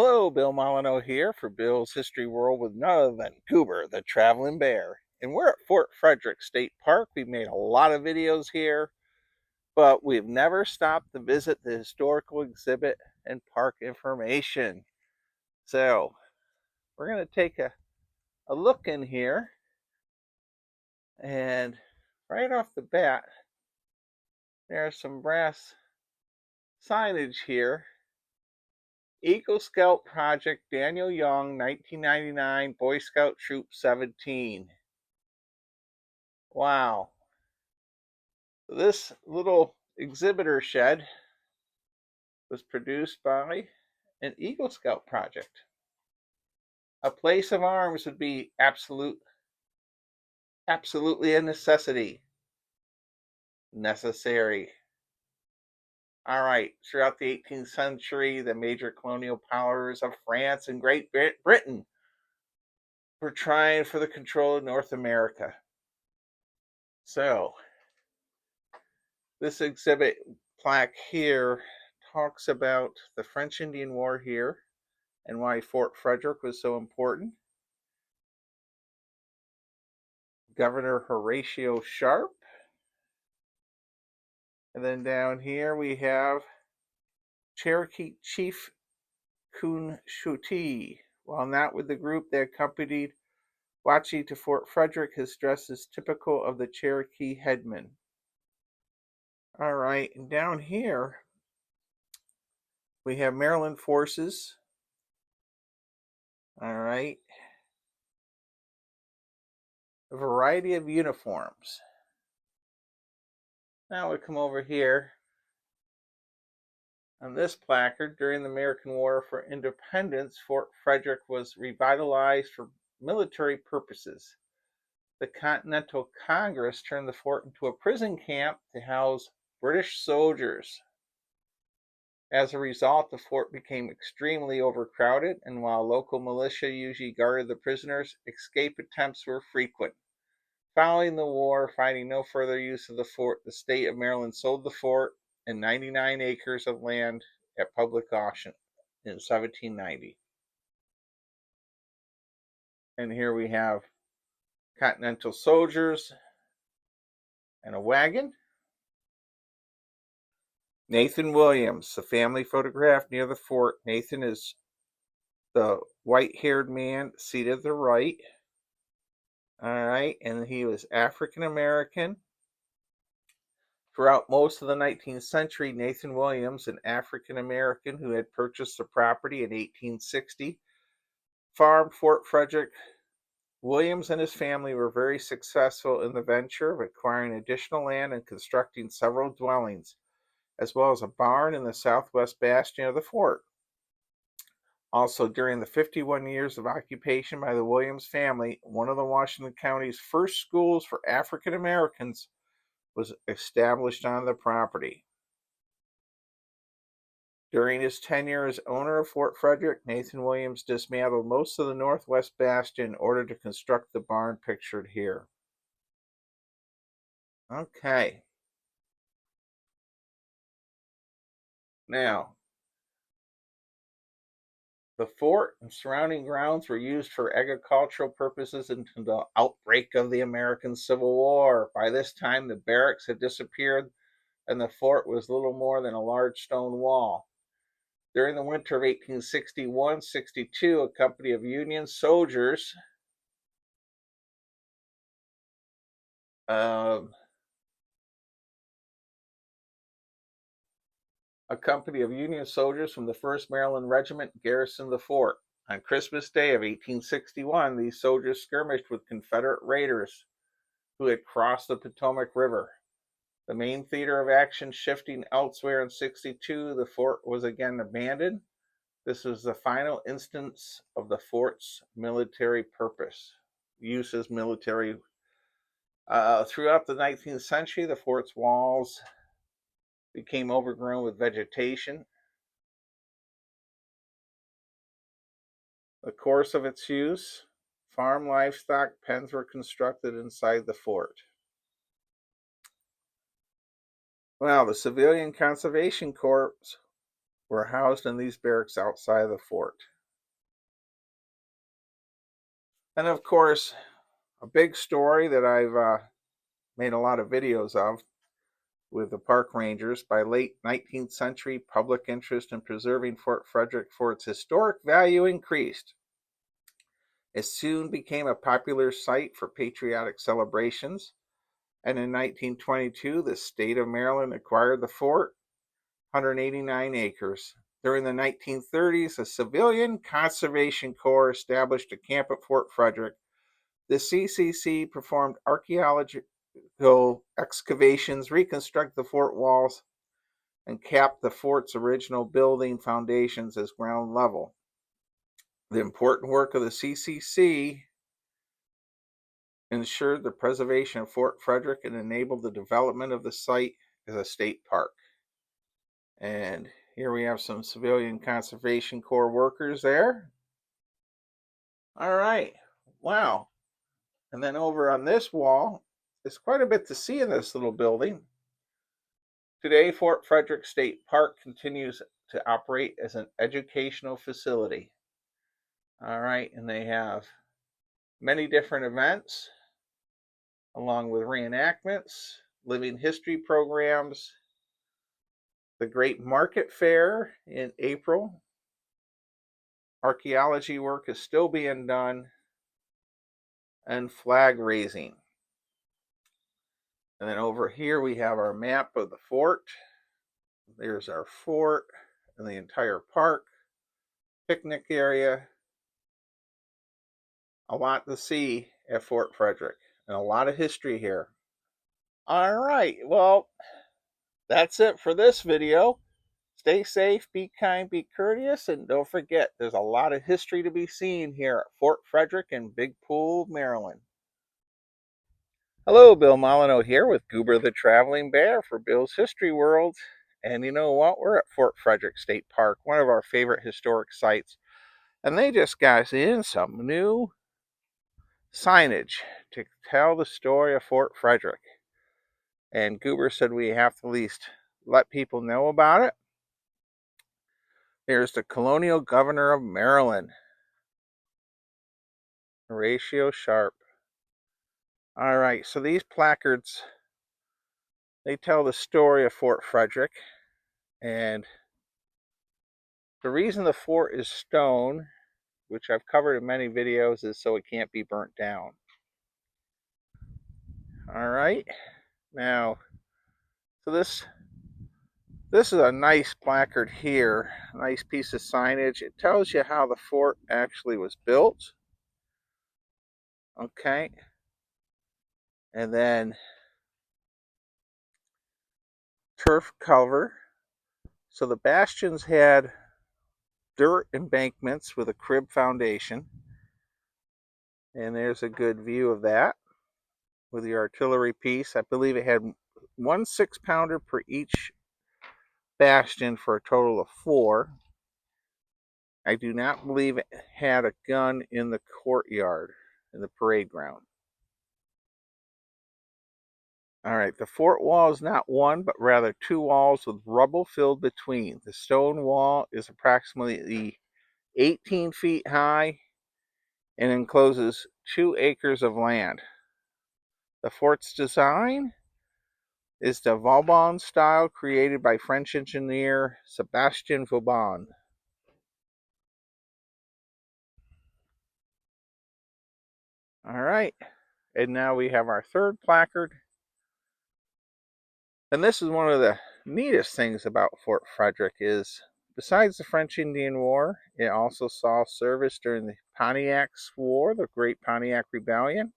Hello, Bill Molyneux here for Bill's History World with none other than Goober, the Traveling Bear. And we're at Fort Frederick State Park. We've made a lot of videos here, but we've never stopped to visit the historical exhibit and park information. So we're going to take a look in here. And right off the bat, there's some brass signage here. Eagle Scout Project, Daniel Young, 1999, Boy Scout Troop 17. Wow. This little exhibitor shed was produced by an Eagle Scout project. A place of arms would be absolutely a necessity. Necessary. All right, throughout the 18th century, the major colonial powers of France and Great Britain were trying for the control of North America. So, this exhibit plaque here talks about the French Indian War here and why Fort Frederick was so important. Governor Horatio Sharp. And then down here we have Cherokee Chief Coonshuttee. While not with the group that accompanied Watchie to Fort Frederick, his dress is typical of the Cherokee headman. All right, and down here we have Maryland forces. All right, a variety of uniforms. Now we come over here on this placard. During the American War for Independence, Fort Frederick was revitalized for military purposes. The Continental Congress turned the fort into a prison camp to house British soldiers. As a result, the fort became extremely overcrowded, and while local militia usually guarded the prisoners, escape attempts were frequent. Following the war, finding no further use of the fort, the state of Maryland sold the fort and 99 acres of land at public auction in 1790. And here we have Continental soldiers and a wagon. Nathan Williams, the family photograph near the fort. Nathan is the white-haired man seated at the right. All right, and he was African American. Throughout most of the 19th century, Nathan Williams, an African American who had purchased the property in 1860, farmed Fort Frederick. Williams and his family were very successful in the venture of acquiring additional land and constructing several dwellings, as well as a barn in the southwest bastion of the fort. Also, during the 51 years of occupation by the Williams family, one of the Washington County's first schools for African Americans was established on the property. During his tenure as owner of Fort Frederick, Nathan Williams dismantled most of the northwest bastion in order to construct the barn pictured here. Okay. Now, the fort and surrounding grounds were used for agricultural purposes until the outbreak of the American Civil War. By this time, the barracks had disappeared and the fort was little more than a large stone wall. During the winter of 1861-62, a company of Union soldiers from the 1st Maryland Regiment garrisoned the fort. On Christmas Day of 1861, these soldiers skirmished with Confederate raiders who had crossed the Potomac River. The main theater of action shifting elsewhere in 62, the fort was again abandoned. This was the final instance of the fort's military purpose, use as military. Throughout the 19th century, the fort's walls became overgrown with vegetation. The course of its use, farm livestock pens were constructed inside the fort. Well, the Civilian Conservation Corps were housed in these barracks outside of the fort. And of course, a big story that I've made a lot of videos of with the park rangers. By late 19th century, public interest in preserving Fort Frederick for its historic value increased. It soon became a popular site for patriotic celebrations, and in 1922, the state of Maryland acquired the fort, 189 acres. During the 1930s, a civilian conservation corps established a camp at Fort Frederick. The CCC performed archaeological excavations, reconstructed the fort walls, and capped the fort's original building foundations as ground level. The important work of the CCC ensured the preservation of Fort Frederick and enabled the development of the site as a state park. And here we have some civilian conservation corps workers there. All right, wow. And then over on this wall, there's quite a bit to see in this little building. Today, Fort Frederick State Park continues to operate as an educational facility. All right, and they have many different events, along with reenactments, living history programs, the Great Market Fair in April. Archaeology work is still being done, and flag raising. And then over here we have our map of the fort. There's our fort and the entire park, picnic area. A lot to see at Fort Frederick, and a lot of history here. All right, well, that's it for this video. Stay safe, be kind, be courteous, and don't forget, there's a lot of history to be seen here at Fort Frederick in Big Pool, Maryland. Hello, Bill Molyneux here with Goober the Traveling Bear for Bill's History World. And you know what? We're at Fort Frederick State Park, one of our favorite historic sites. And they just got in some new signage to tell the story of Fort Frederick. And Goober said we have to at least let people know about it. There's the colonial governor of Maryland, Horatio Sharp. All right, so these placards, they tell the story of Fort Frederick. And the reason the fort is stone, which I've covered in many videos, is so it can't be burnt down. All right, now, so this is a nice placard here, a nice piece of signage. It tells you how the fort actually was built. Okay, and then turf cover. So the bastions had dirt embankments with a crib foundation, and there's a good view of that with your artillery piece. I believe it had 1 6-pounder per each bastion for a total of 4. I do not believe it had a gun in the courtyard, in the parade ground. All right, the fort wall is not one, but rather 2 walls with rubble filled between. The stone wall is approximately 18 feet high and encloses 2 acres of land. The fort's design is the Vauban style created by French engineer Sebastien Vauban. All right, and now we have our third placard. And this is one of the neatest things about Fort Frederick is, besides the French Indian War, it also saw service during the Pontiac's War, the Great Pontiac Rebellion.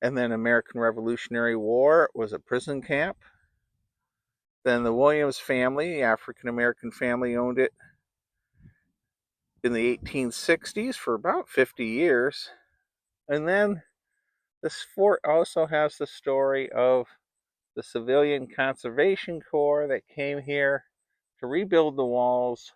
And then American Revolutionary War was a prison camp. Then the Williams family, the African-American family, owned it in the 1860s for about 50 years. And then this fort also has the story of the Civilian Conservation Corps that came here to rebuild the walls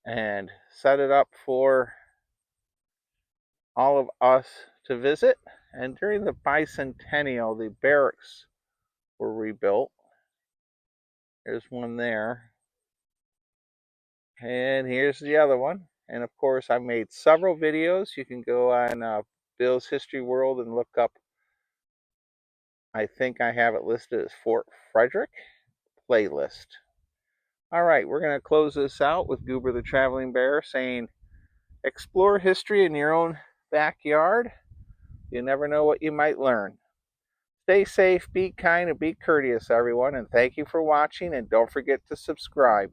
and set it up for all of us to visit. And during the bicentennial, the barracks were rebuilt. There's one there. And here's the other one. And of course, I made several videos. You can go on Bill's History World and look up, I think I have it listed as Fort Frederick playlist. All right, we're going to close this out with Goober the Traveling Bear saying, explore history in your own backyard. You never know what you might learn. Stay safe, be kind, and be courteous, everyone. And thank you for watching. And don't forget to subscribe.